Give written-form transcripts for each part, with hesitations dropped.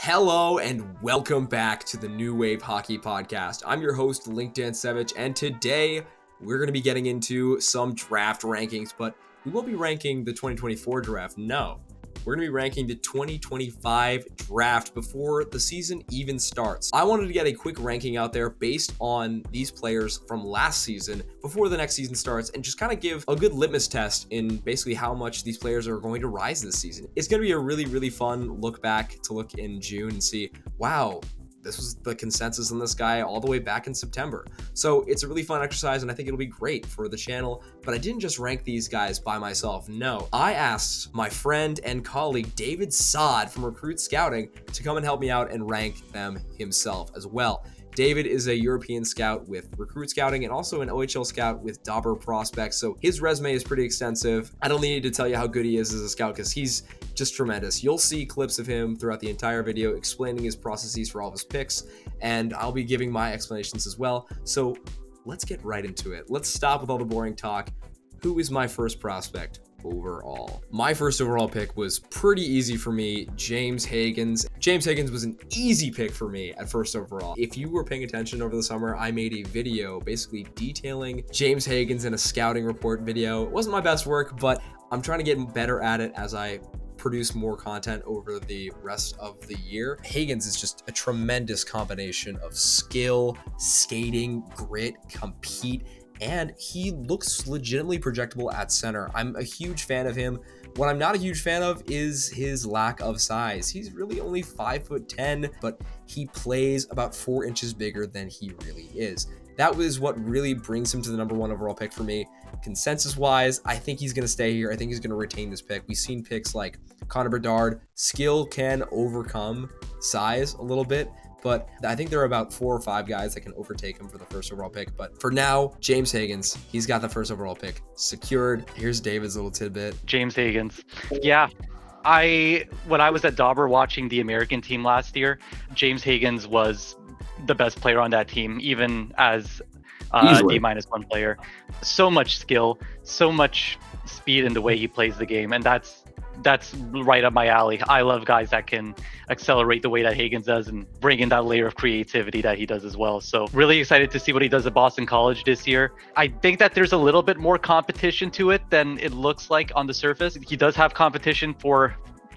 Hello and welcome back to the New Wave Hockey Podcast. I'm your host, Link Dansevich, and today we're going to be getting into some draft rankings, but we won't be ranking the 2024 draft, no. We're going to be ranking the 2025 draft before the season even starts. I wanted to get a quick ranking out there based on these players from last season before the next season starts and just kind of give a good litmus test in basically how much these players are going to rise this season. It's going to be a really fun look back to look in June and see, wow, this was the consensus on this guy all the way back in September. So it's a really fun exercise and I think it'll be great for the channel, but I didn't just rank these guys by myself. No, I asked my friend and colleague, David Saad from Recruit Scouting, to come and help me out and rank them himself as well. David is a European scout with Recruit Scouting and also an OHL scout with Dobber Prospects, so his resume is pretty extensive. I don't need to tell you how good he is as a scout because he's just tremendous. You'll see clips of him throughout the entire video explaining his processes for all of his picks, and I'll be giving my explanations as well. So let's get right into it. Let's stop with all the boring talk. Who is my first prospect overall? My first overall pick was pretty easy for me, James Hagans. James Hagans was an easy pick for me at first overall. If you were paying attention over the summer, I made a video basically detailing James Hagans in a scouting report video. It wasn't my best work, but I'm trying to get better at it as I produce more content over the rest of the year. Hagans is just a tremendous combination of skill, skating, grit, compete, and he looks legitimately projectable at center. I'm a huge fan of him. What I'm not a huge fan of is his lack of size. He's really only 5'10", but he plays about 4 inches bigger than he really is. That was what really brings him to the number one overall pick for me. Consensus-wise, I think he's going to stay here. I think he's going to retain this pick. We've seen picks like Connor Bedard. Skill can overcome size a little bit, but I think there are about 4 or 5 guys that can overtake him for the first overall pick. But for now, James Hagans, he's got the first overall pick secured. Here's David's little tidbit. James Hagans. Yeah. When I was at Dobber watching the American team last year, James Hagans was the best player on that team, even as a D-1 player. So much skill, so much speed in the way he plays the game, and that's right up my alley. I love guys that can accelerate the way that Hagans does and bring in that layer of creativity that he does as well. So really excited to see what he does at Boston College this year. I think that there's a little bit more competition to it than it looks like on the surface. He does have competition for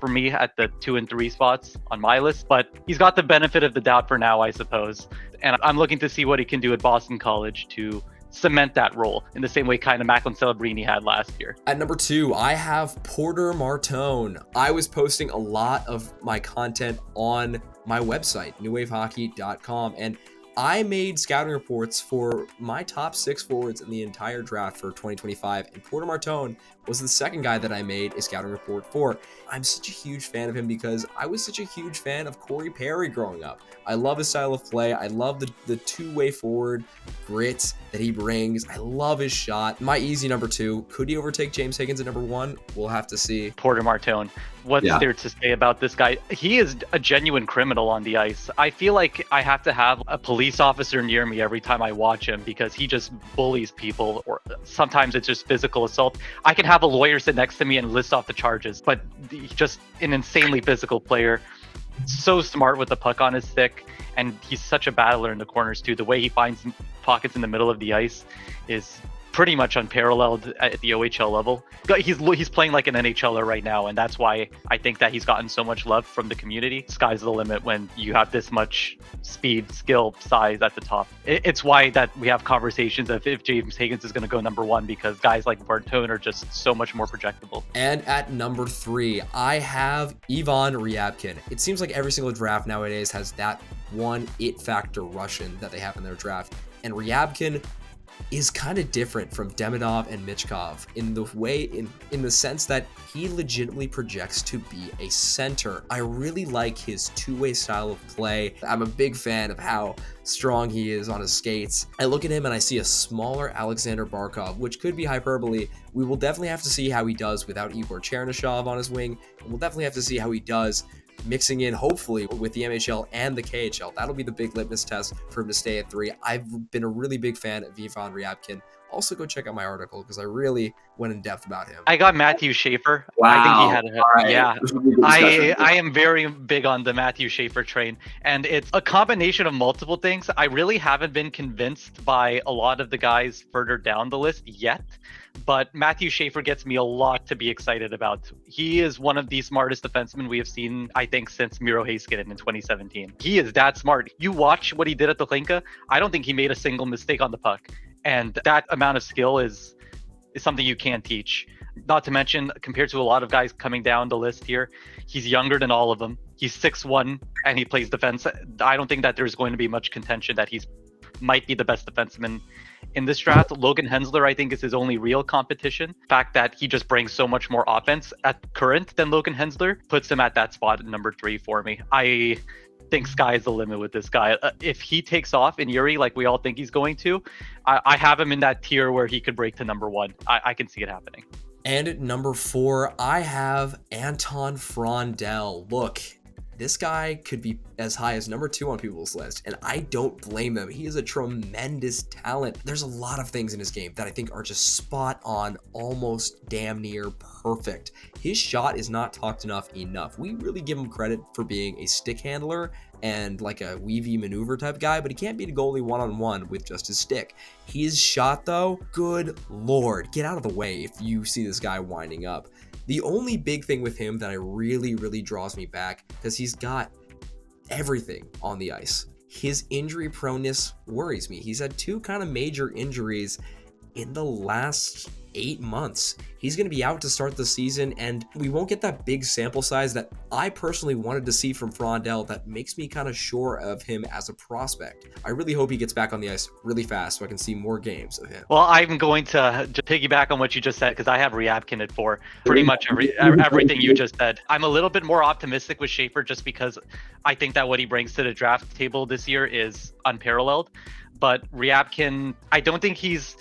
me at the 2 and 3 spots on my list, but he's got the benefit of the doubt for now, I suppose. And I'm looking to see what he can do at Boston College to cement that role in the same way kind of Macklin Celebrini had last year. At number 2, I have Porter Martone. I was posting a lot of my content on my website, newwavehockey.com, and I made scouting reports for my top 6 forwards in the entire draft for 2025, and Porter Martone was the second guy that I made a scouting report for. I'm such a huge fan of him because I was such a huge fan of Corey Perry growing up. I love his style of play. I love the two-way forward grit that he brings. I love his shot. My easy number 2. Could he overtake James Hagans at number 1? We'll have to see. Porter Martone. What's there to say about this guy? He is a genuine criminal on the ice. I feel like I have to have a police officer near me every time I watch him because he just bullies people, or sometimes it's just physical assault. I can have a lawyer sit next to me and list off the charges, but he's just an insanely physical player. So smart with the puck on his stick, and he's such a battler in the corners too. The way he finds pockets in the middle of the ice is pretty much unparalleled at the OHL level. He's playing like an NHLer right now, and that's why I think that he's gotten so much love from the community. Sky's the limit when you have this much speed, skill, size at the top. It's why that we have conversations of if James Hagans is going to go number 1, because guys like Martone are just so much more projectable. And at number 3, I have Ivan Ryabkin. It seems like every single draft nowadays has that one it factor Russian that they have in their draft, and Ryabkin is kind of different from Demidov and Michkov in the way, in the sense that he legitimately projects to be a center. I really like his two-way style of play. I'm a big fan of how strong he is on his skates. I look at him and I see a smaller Alexander Barkov, which could be hyperbole. We will definitely have to see how he does without Igor Chernyshov on his wing, and we'll definitely have to see how he does mixing in, hopefully, with the NHL and the KHL. That'll be the big litmus test for him to stay at 3. I've been a really big fan of Ivan Ryabkin also go check out my article because I really went in depth about him. I got Matthew Schaefer. Wow. I think he had All right. yeah. This will be a good discussion. I am very big on the Matthew Schaefer train, and it's a combination of multiple things. I really haven't been convinced by a lot of the guys further down the list yet, but Matthew Schaefer gets me a lot to be excited about. He is one of the smartest defensemen we have seen, I think, since Miro Heiskanen in 2017. He is that smart. You watch what he did at the Linka, I don't think he made a single mistake on the puck, and that amount of skill is something you can't teach. Not to mention, compared to a lot of guys coming down the list here, he's younger than all of them. He's 6'1", and he plays defense. I don't think that there's going to be much contention that he's might be the best defenseman in this draft. Logan Hensler, I think, is his only real competition. The fact that he just brings so much more offense at current than Logan Hensler puts him at that spot at number 3 for me. I think sky's the limit with this guy. If he takes off in Yuri like we all think he's going to, I have him in that tier where he could break to number 1. I can see it happening. And at number 4, I have Anton Frondell. Look, this guy could be as high as number 2 on people's list, and I don't blame them. He is a tremendous talent. There's a lot of things in his game that I think are just spot on, almost damn near perfect. His shot is not talked enough. We really give him credit for being a stick handler and like a weavy maneuver type guy, but he can't beat a goalie one-on-one with just his stick. His shot though, good lord, get out of the way if you see this guy winding up. The only big thing with him that I really draws me back, because he's got everything on the ice. His injury proneness worries me. He's had 2 kind of major injuries in the last 8 months. He's going to be out to start the season, and we won't get that big sample size that I personally wanted to see from Frondell that makes me kind of sure of him as a prospect. I really hope he gets back on the ice really fast so I can see more games of him. Well, I'm going to piggyback on what you just said, because I have Ryabkin at 4. Pretty much everything you just said. I'm a little bit more optimistic with Schaefer just because I think that what he brings to the draft table this year is unparalleled. But Ryabkin, I don't think he's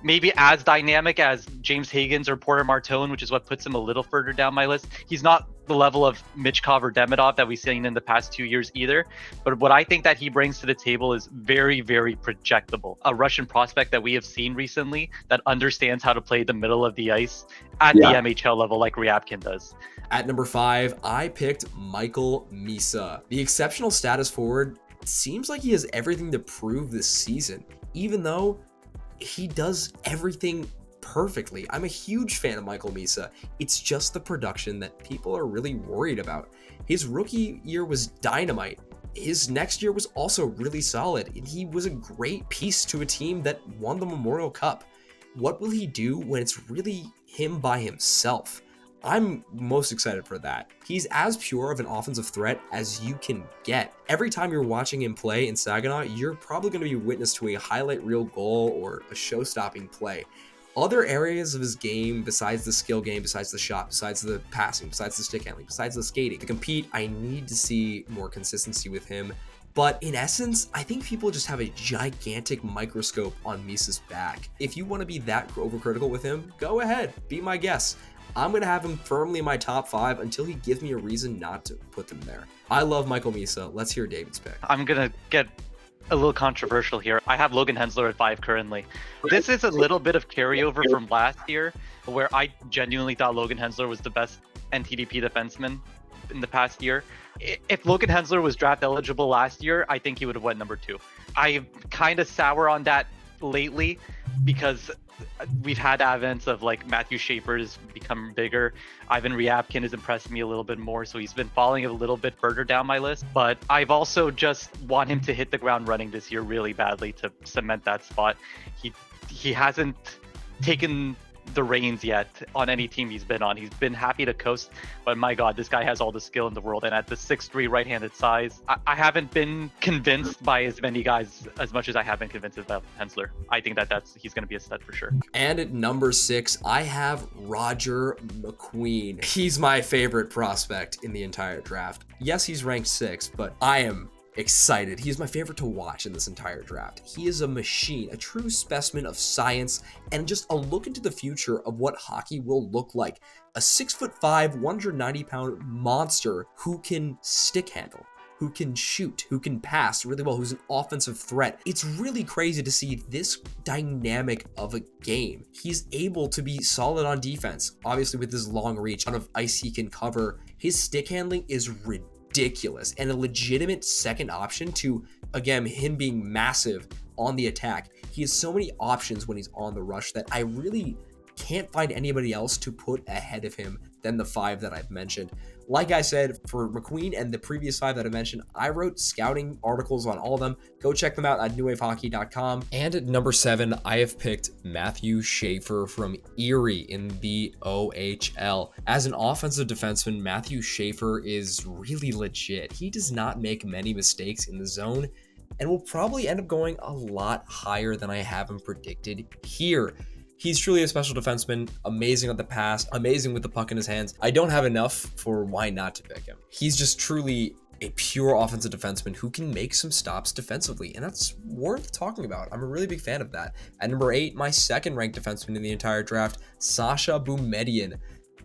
maybe as dynamic as James Higgins or Porter Martone, which is what puts him a little further down my list. He's not the level of Michkov or Demidov that we've seen in the past 2 years either. But what I think that he brings to the table is very projectable. A Russian prospect that we have seen recently that understands how to play the middle of the ice at the MHL level like Ryabkin does. At number 5, I picked Michael Misa. The exceptional status forward seems like he has everything to prove this season, even though he does everything perfectly. I'm a huge fan of Michael Misa. It's just the production that people are really worried about. His rookie year was dynamite. His next year was also really solid, and he was a great piece to a team that won the Memorial Cup. What will he do when it's really him by himself? I'm most excited for that. He's as pure of an offensive threat as you can get. Every time you're watching him play in Saginaw, you're probably going to be witness to a highlight reel goal or a show-stopping play. Other areas of his game, besides the skill game, besides the shot, besides the passing, besides the stick handling, besides the skating, to compete, I need to see more consistency with him. But in essence, I think people just have a gigantic microscope on Misa's back. If you want to be that overcritical with him, go ahead, be my guest. I'm going to have him firmly in my top 5 until he gives me a reason not to put them there. I love Michael Misa. Let's hear David's pick. I'm going to get a little controversial here. I have Logan Hensler at 5 currently. This is a little bit of carryover from last year, where I genuinely thought Logan Hensler was the best NTDP defenseman in the past year. If Logan Hensler was draft eligible last year, I think he would have went number 2. I'm kind of sour on that lately because we've had events of like Matthew Schaefer has become bigger. Ivan Ryabkin has impressed me a little bit more, so he's been falling a little bit further down my list. But I've also just want him to hit the ground running this year really badly to cement that spot. He hasn't taken the reins yet on any team he's been on. He's been happy to coast, but my God, this guy has all the skill in the world. And at the 6'3" right-handed size, I haven't been convinced by as many guys as much as I have been convinced about Hensler. I think he's going to be a stud for sure. And at number 6, I have Roger McQueen. He's my favorite prospect in the entire draft. Yes, he's ranked 6th, but I am excited. He's my favorite to watch in this entire draft. He is a machine, a true specimen of science, and just a look into the future of what hockey will look like. A 6'5", 190-pound monster who can stick handle, who can shoot, who can pass really well, who's an offensive threat. It's really crazy to see this dynamic of a game. He's able to be solid on defense, obviously with his long reach, out of ice he can cover. His stick handling is ridiculous and a legitimate second option to, again, him being massive on the attack. He has so many options when he's on the rush that I really can't find anybody else to put ahead of him than the 5 that I've mentioned. Like I said, for McQueen and the previous 5 that I mentioned, I wrote scouting articles on all of them. Go check them out at newwavehockey.com. And at number 7, I have picked Matthew Schaefer from Erie in the OHL. As an offensive defenseman, Matthew Schaefer is really legit. He does not make many mistakes in the zone and will probably end up going a lot higher than I have him predicted here. He's truly a special defenseman, amazing at the pass, amazing with the puck in his hands. I don't have enough for why not to pick him. He's just truly a pure offensive defenseman who can make some stops defensively, and that's worth talking about. I'm a really big fan of that. At number 8, my second ranked defenseman in the entire draft, Sasha Boumedian.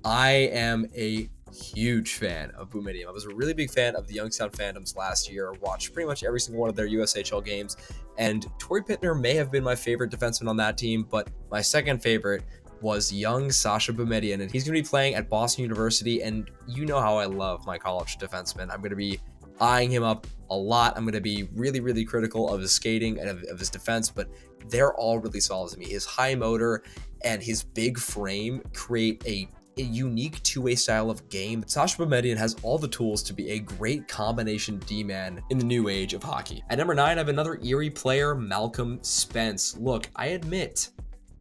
I am a huge fan of Boumedian. I was a really big fan of the Youngstown Phantoms last year. Watched pretty much every single one of their USHL games, and Torrey Pittner may have been my favorite defenseman on that team, but my second favorite was young Sasha Boumedian, and he's going to be playing at Boston University, and you know how I love my college defenseman. I'm going to be eyeing him up a lot. I'm going to be really, really critical of his skating and of his defense, but they're all really solid to me. His high motor and his big frame create a unique two-way style of game. Sasha Boumedian has all the tools to be a great combination D-man in the new age of hockey. At number 9, I have another Erie player, Malcolm Spence. Look, I admit,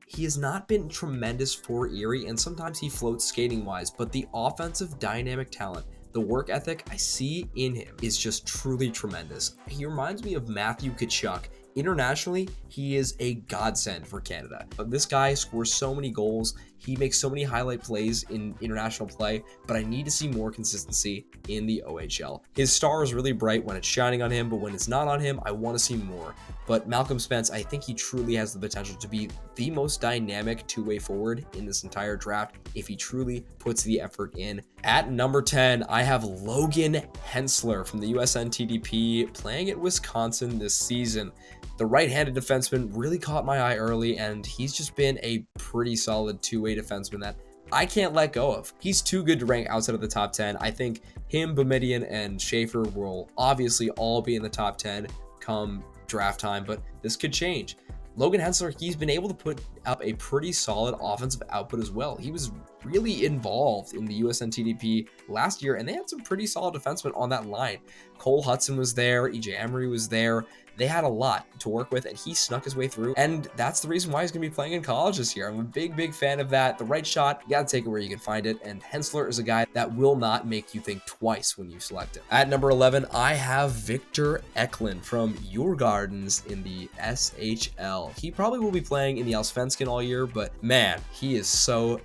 he has not been tremendous for Erie, and sometimes he floats skating-wise, but the offensive dynamic talent, the work ethic I see in him is just truly tremendous. He reminds me of Matthew Tkachuk. Internationally, he is a godsend for Canada. But this guy scores so many goals. He makes so many highlight plays in international play, but I need to see more consistency in the OHL. His star is really bright when it's shining on him, but when it's not on him, I want to see more. But Malcolm Spence, I think he truly has the potential to be the most dynamic two-way forward in this entire draft if he truly puts the effort in. At number 10, I have Logan Hensler from the USNTDP playing at Wisconsin this season. The right-handed defenseman really caught my eye early, and he's just been a pretty solid two-way defenseman that I can't let go of. He's too good to rank outside of the top 10. I think him, Boumedian, and Schaefer will obviously all be in the top 10 come draft time, but this could change. Logan Hensler, he's been able to put up a pretty solid offensive output as well. He was really involved in the USNTDP last year, and they had some pretty solid defensemen on that line. Cole Hudson was there, EJ Emery was there. They had a lot to work with, and he snuck his way through, and that's the reason why he's going to be playing in college this year. I'm a big fan of that. The right shot, you got to take it where you can find it, and Hensler is a guy that will not make you think twice when you select him. At number 11, I have Victor Eklund from Djurgårdens in the SHL. He probably will be playing in the Allsvenskan all year, but man, he is so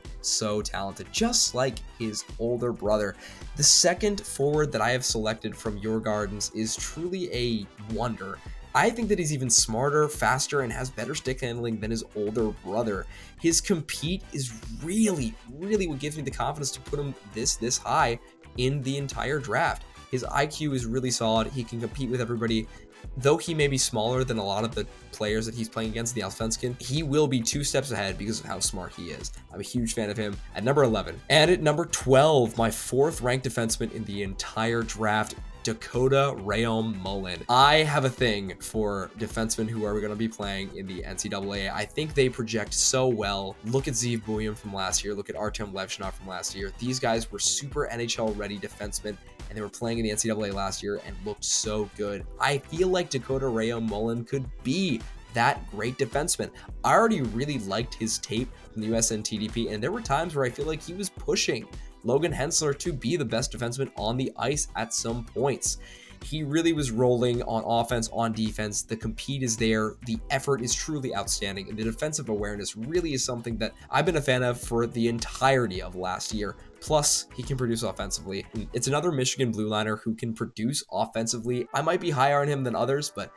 talented, just like his older brother. The second forward that I have selected from Djurgårdens is truly a wonder. I think that he's even smarter, faster, and has better stick handling than his older brother. His compete is really what gives me the confidence to put him this high in the entire draft. His IQ is really solid. He can compete with everybody. Though he may be smaller than a lot of the players that he's playing against, the Allsvenskan, he will be 2 steps ahead because of how smart he is. I'm a huge fan of him. At number 11. And at number 12, my 4th ranked defenseman in the entire draft, Dakota Rayon-Mullen. I have a thing for defensemen who are going to be playing in the NCAA. I think they project so well. Look at Zeev Buium from last year. Look at Artem Levchinov from last year. These guys were super NHL-ready defensemen, and they were playing in the NCAA last year and looked so good. I feel like Dakota Rayon-Mullen could be that great defenseman. I already really liked his tape from the USNTDP, and there were times where I feel like he was pushing Logan Hensler to be the best defenseman on the ice at some points. He really was rolling on offense, on defense. The compete is there. The effort is truly outstanding. And the defensive awareness really is something that I've been a fan of for the entirety of last year. Plus, he can produce offensively. It's another Michigan blue liner who can produce offensively. I might be higher on him than others, but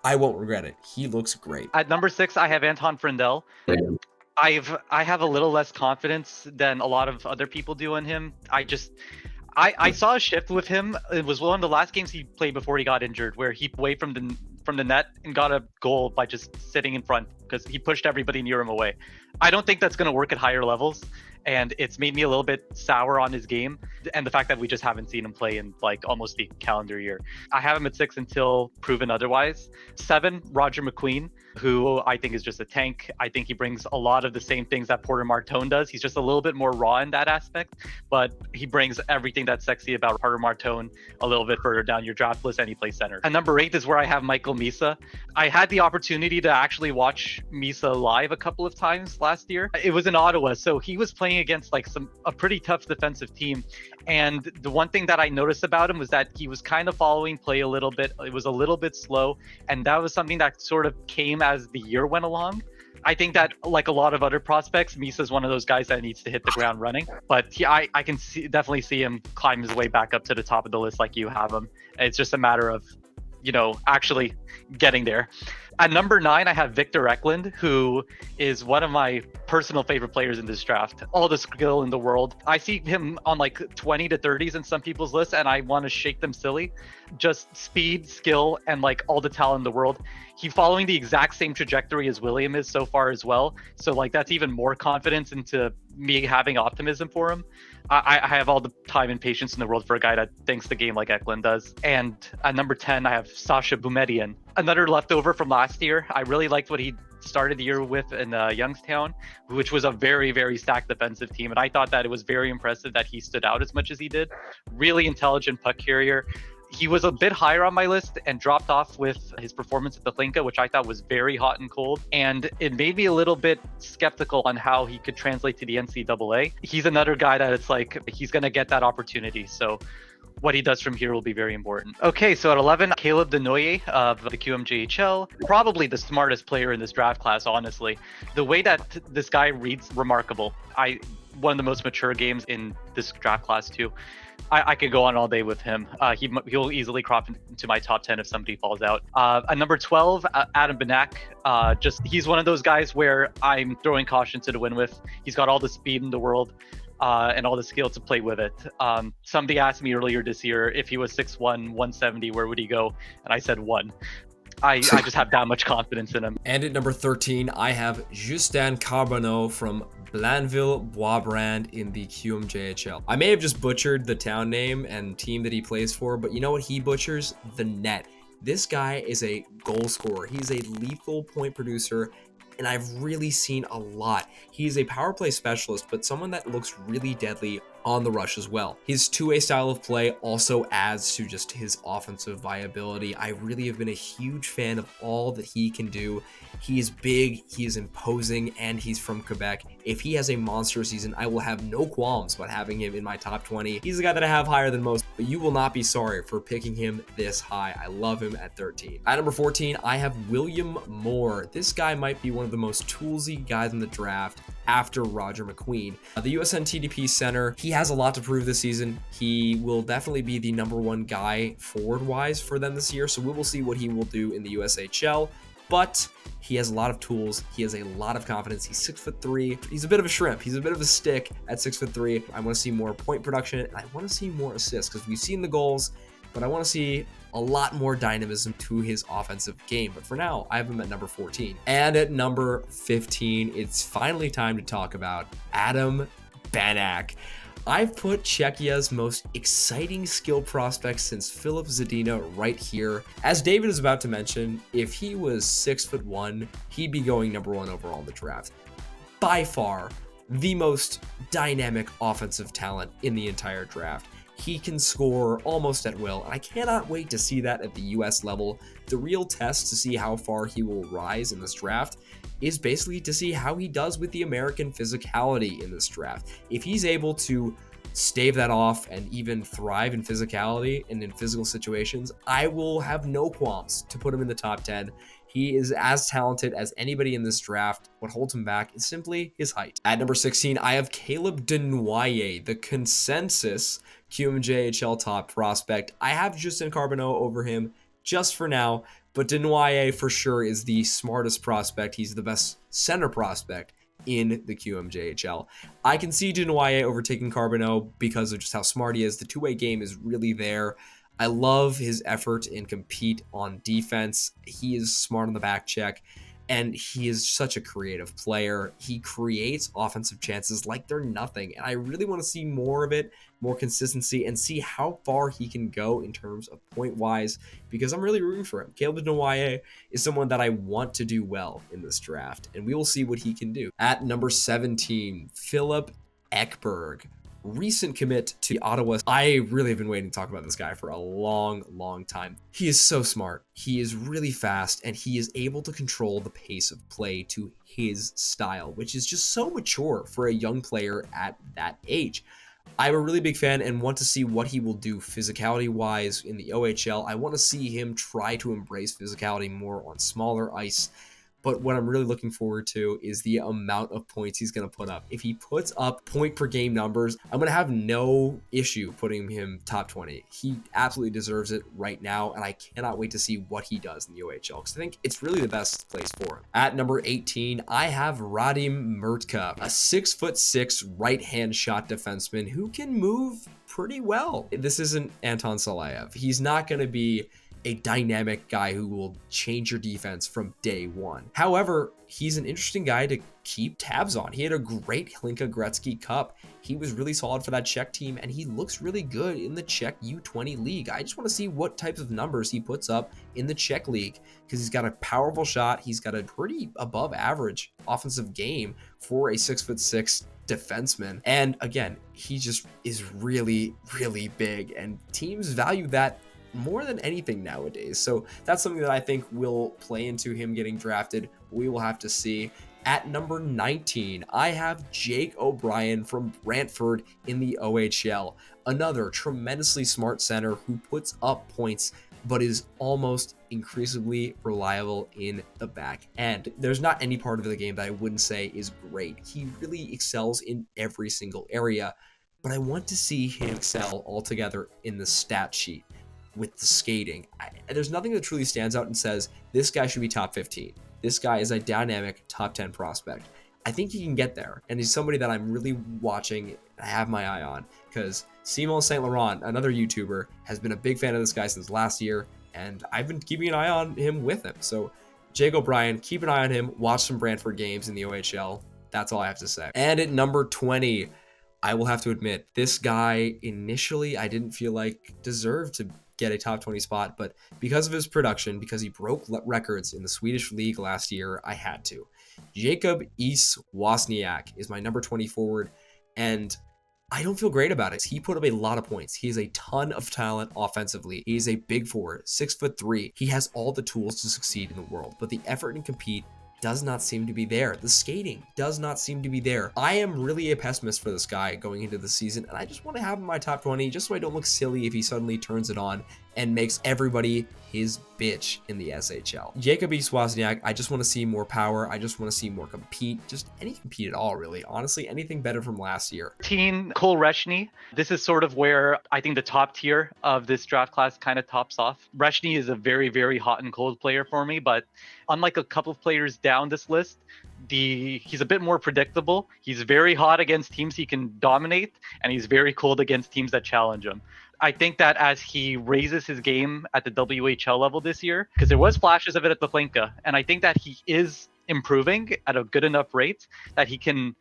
I won't regret it. He looks great. At number 6, I have Anton Frindell. I have a little less confidence than a lot of other people do in him. I saw a shift with him. It was one of the last games he played before he got injured, where he away from the net and got a goal by just sitting in front because he pushed everybody near him away. I don't think that's going to work at higher levels, and it's made me a little bit sour on his game and the fact that we just haven't seen him play in like almost the calendar year. I have him at 6 until proven otherwise. 7, Roger McQueen, who I think is just a tank. I think he brings a lot of the same things that Porter Martone does. He's just a little bit more raw in that aspect, but he brings everything that's sexy about Porter Martone a little bit further down your draft list, and he plays center. And number 8 is where I have Michael Misa. I had the opportunity to actually watch Misa live a couple of times last year. It was in Ottawa, so he was playing against like a pretty tough defensive team. And the one thing that I noticed about him was that he was kind of following play a little bit. It was a little bit slow, and that was something that sort of came as the year went along. I think that, like a lot of other prospects, Misa's one of those guys that needs to hit the ground running. But I can definitely see him climb his way back up to the top of the list like you have him. It's just a matter of, actually getting there. At number 9, I have Victor Eklund, who is one of my personal favorite players in this draft. All the skill in the world. I see him on like 20 to 30s in some people's lists, and I want to shake them silly. Just speed, skill, and like all the talent in the world. He's following the exact same trajectory as William is so far as well. So like that's even more confidence into me having optimism for him. I have all the time and patience in the world for a guy that thinks the game like Eklund does. And at number 10, I have Sasha Boumediene, another leftover from last year. I really liked what he started the year with in Youngstown, which was a very, very stacked defensive team. And I thought that it was very impressive that he stood out as much as he did. Really intelligent puck carrier. He was a bit higher on my list and dropped off with his performance at the Hlinka, which I thought was very hot and cold. And it made me a little bit skeptical on how he could translate to the NCAA. He's another guy that it's like, he's going to get that opportunity. So what he does from here will be very important. Okay, so at 11, Caleb Denoye of the QMJHL, probably the smartest player in this draft class, honestly. The way that this guy reads, remarkable. One of the most mature games in this draft class too. I could go on all day with him. He'll easily crop into my top 10 if somebody falls out. At number 12, Adam Banak. He's one of those guys where I'm throwing caution to the wind with. He's got all the speed in the world and all the skill to play with it. Somebody asked me earlier this year if he was 6'1", 170, where would he go? And I said 1. I just have that much confidence in him. And at number 13, I have Justin Carbonneau from Blainville-Boisbrand in the QMJHL. I may have just butchered the town name and team that he plays for, but you know what he butchers? The net. This guy is a goal scorer. He's a lethal point producer, and I've really seen a lot. He's a power play specialist, but someone that looks really deadly on the rush as well. His two-way style of play also adds to just his offensive viability. I really have been a huge fan of all that he can do. He is big, he is imposing, and he's from Quebec. If he has a monster season, I will have no qualms about having him in my top 20. He's a guy that I have higher than most, but you will not be sorry for picking him this high. I love him at 13. At number 14, I have William Moore. This guy might be one of the most toolsy guys in the draft after Roger McQueen. The USN TDP center, he has a lot to prove this season. He will definitely be the number 1 guy forward-wise for them this year, so we will see what he will do in the USHL. But he has a lot of tools. He has a lot of confidence. He's 6'3". He's a bit of a shrimp. He's a bit of a stick at 6'3". I want to see more point production, and I want to see more assists because we've seen the goals, but I want to see a lot more dynamism to his offensive game. But for now, I have him at number 14. And at number 15, it's finally time to talk about Adam Banak. I've put Czechia's most exciting skill prospect since Filip Zadina right here. As David is about to mention, if he was 6'1", he'd be going number 1 overall in the draft. By far, the most dynamic offensive talent in the entire draft. He can score almost at will, and I cannot wait to see that at the US level. The real test to see how far he will rise in this draft is basically to see how he does with the American physicality in this draft. If he's able to stave that off and even thrive in physicality and in physical situations, I will have no qualms to put him in the top 10. He is as talented as anybody in this draft. What holds him back is simply his height. At number 16, I have Caleb Denoye, the consensus QMJHL top prospect. I have Justin Carbonneau over him just for now, but Denoye for sure is the smartest prospect. He's the best center prospect in the QMJHL. I can see Denoye overtaking Carbonneau because of just how smart he is. The two-way game is really there. I love his effort and compete on defense. He is smart on the back check, and he is such a creative player. He creates offensive chances like they're nothing, and I really want to see more of it, more consistency, and see how far he can go in terms of point-wise, because I'm really rooting for him. Caleb Denoye is someone that I want to do well in this draft, and we will see what he can do. At number 17, Philip Ekberg. Recent commit to Ottawa. I really have been waiting to talk about this guy for a long time. He is so smart. He is really fast, and he is able to control the pace of play to his style, which is just so mature for a young player at that age. I'm a really big fan and want to see what he will do physicality-wise in the OHL. I want to see him try to embrace physicality more on smaller ice. But what I'm really looking forward to is the amount of points he's going to put up. If he puts up point per game numbers, I'm going to have no issue putting him top 20. He absolutely deserves it right now, and I cannot wait to see what he does in the OHL because I think it's really the best place for him. At number 18, I have Radim Murtka, a 6'6" right-hand shot defenseman who can move pretty well. This isn't Anton Salayev. He's not going to be a dynamic guy who will change your defense from day one. However, he's an interesting guy to keep tabs on. He had a great Hlinka Gretzky Cup. He was really solid for that Czech team, and he looks really good in the Czech U20 league. I just want to see what types of numbers he puts up in the Czech league because he's got a powerful shot. He's got a pretty above average offensive game for a 6'6" defenseman. And again, he just is really big, and teams value that more than anything nowadays. So that's something that I think will play into him getting drafted. We will have to see. At number 19, I have Jake O'Brien from Brantford in the OHL. Another tremendously smart center who puts up points but is almost increasingly reliable in the back end. There's not any part of the game that I wouldn't say is great. He really excels in every single area, but I want to see him excel altogether in the stat sheet. With the skating, there's nothing that truly stands out and says this guy should be top 15. This guy is a dynamic top 10 prospect. I think he can get there, and he's somebody that I'm really watching and I have my eye on because Simon St. Laurent, another YouTuber, has been a big fan of this guy since last year, and I've been keeping an eye on him with him. So Jake O'Brien, keep an eye on him, watch some Brantford games in the OHL. That's all I have to say. And at number 20, I will have to admit, this guy initially I didn't feel like deserved to get a top 20 spot, but because of his production, because he broke records in the Swedish league last year, I had to. Jacob East Wozniak is my number 20 forward, and I don't feel great about it. He put up a lot of points. He has a ton of talent offensively. He is a big forward, 6'3". He has all the tools to succeed in the world, but the effort and compete does not seem to be there. The skating does not seem to be there. I am really a pessimist for this guy going into the season, and I just want to have him in my top 20 just so I don't look silly if he suddenly turns it on and makes everybody his bitch in the SHL. Jacob East Wozniak, I just want to see more power. I just want to see more compete. Just any compete at all, really. Honestly, anything better from last year. Teen Cole Reshny. This is sort of where I think the top tier of this draft class kind of tops off. Reshny is a very hot and cold player for me, but unlike a couple of players down this list, he's a bit more predictable. He's very hot against teams he can dominate, and he's very cold against teams that challenge him. I think that as he raises his game at the WHL level this year, because there was flashes of it at the Hlinka, and I think that he is improving at a good enough rate that he can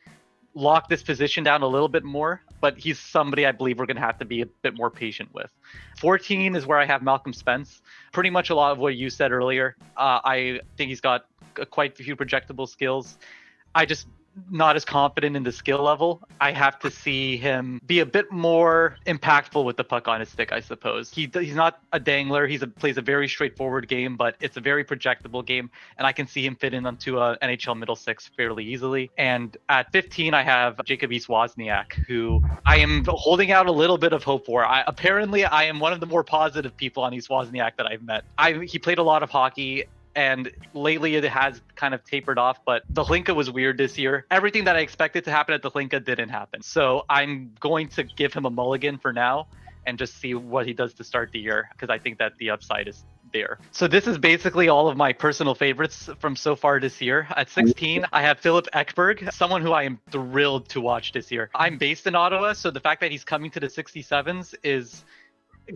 lock this position down a little bit more, but he's somebody I believe we're going to have to be a bit more patient with. 14 is where I have Malcolm Spence. Pretty much a lot of what you said earlier. I think he's got quite a few projectable skills. I just not as confident in the skill level. I have to see him be a bit more impactful with the puck on his stick, I suppose. He's not a dangler. He plays a very straightforward game, but it's a very projectable game, and I can see him fit in onto a NHL middle six fairly easily. And at 15, I have Jacob East Wozniak, who I am holding out a little bit of hope for. Apparently, I am one of the more positive people on East Wozniak that I've met. He played a lot of hockey, and lately it has kind of tapered off, but the Hlinka was weird this year. Everything that I expected to happen at the Hlinka didn't happen. So I'm going to give him a mulligan for now and just see what he does to start the year, because I think that the upside is there. So this is basically all of my personal favorites from so far this year. At 16, I have Philip Ekberg, someone who I am thrilled to watch this year. I'm based in Ottawa, so the fact that he's coming to the 67s is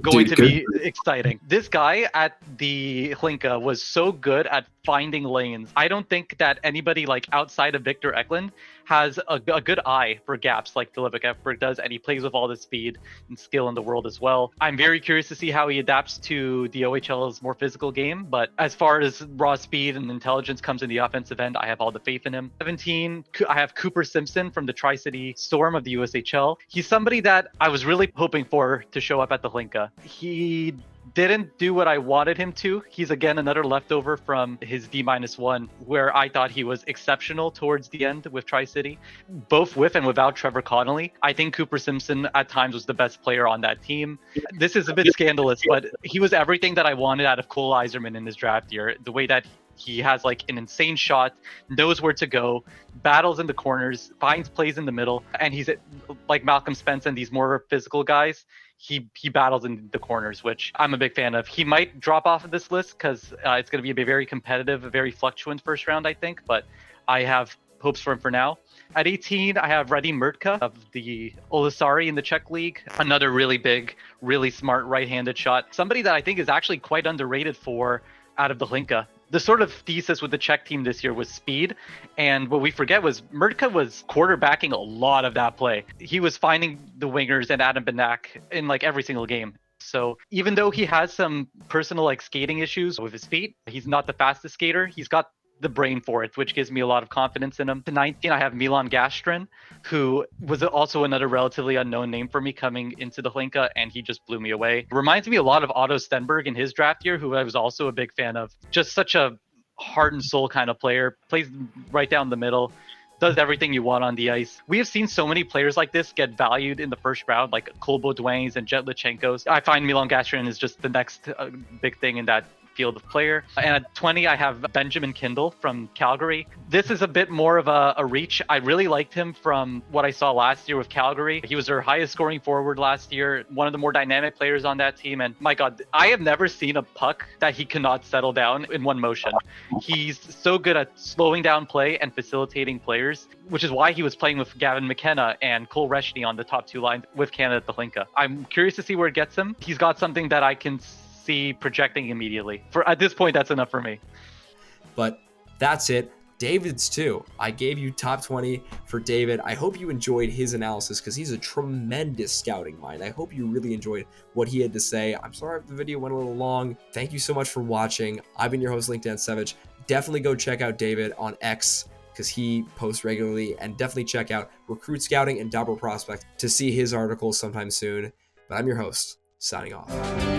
going to be exciting. This guy at the Hlinka was so good at finding lanes. I don't think that anybody like outside of Victor Eklund has a good eye for gaps like Philip Ekberg does, and he plays with all the speed and skill in the world as well. I'm very curious to see how he adapts to the OHL's more physical game, but as far as raw speed and intelligence comes in the offensive end, I have all the faith in him. 17, I have Cooper Simpson from the Tri-City Storm of the USHL. He's somebody that I was really hoping for to show up at the Hlinka. He didn't do what I wanted him to. He's again another leftover from his D-1, where I thought he was exceptional towards the end with Tri-City, both with and without Trevor Connolly. I think Cooper Simpson at times was the best player on that team. This is a bit scandalous, but he was everything that I wanted out of Cole Iserman in his draft year. The way that he has like an insane shot, knows where to go, battles in the corners, finds plays in the middle, and he's like Malcolm Spence and these more physical guys. He battles in the corners, which I'm a big fan of. He might drop off of this list because it's going to be a very competitive, very fluctuant first round, I think. But I have hopes for him for now. At 18, I have Radim Murtka of the Olisari in the Czech League. Another really big, really smart right-handed shot. Somebody that I think is actually quite underrated for out of the Hlinka. The sort of thesis with the Czech team this year was speed. And what we forget was Murtka was quarterbacking a lot of that play. He was finding the wingers and Adam Benak in like every single game. So even though he has some personal like skating issues with his feet, he's not the fastest skater. He's got the brain for it, which gives me a lot of confidence in him. To 19, I have Milan Gastrin, who was also another relatively unknown name for me coming into the Hlinka, and he just blew me away. Reminds me a lot of Otto Stenberg in his draft year, who I was also a big fan of. Just such a heart and soul kind of player, plays right down the middle, does everything you want on the ice. We have seen so many players like this get valued in the first round, like Cole Baudouin's and Jet Lichenkos. I find Milan Gastrin is just the next big thing in that field of player. And at 20, I have Benjamin Kindle from Calgary. This is a bit more of a reach. I really liked him from what I saw last year with Calgary. He was their highest scoring forward last year, one of the more dynamic players on that team. And my God, I have never seen a puck that he cannot settle down in one motion. He's so good at slowing down play and facilitating players, which is why he was playing with Gavin McKenna and Cole Reshny on the top two lines with Canada at the Hlinka. I'm curious to see where it gets him. He's got something that I can see projecting immediately. For at this point, that's enough for me. But that's it. David's too. I gave you top 20 for David. I hope you enjoyed his analysis because he's a tremendous scouting mind. I hope you really enjoyed what he had to say. I'm sorry if the video went a little long. Thank you so much for watching. I've been your host, LinkedIn Savage. Definitely go check out David on X because he posts regularly, and definitely check out Recruit Scouting and Double Prospect to see his articles sometime soon. But I'm your host, signing off.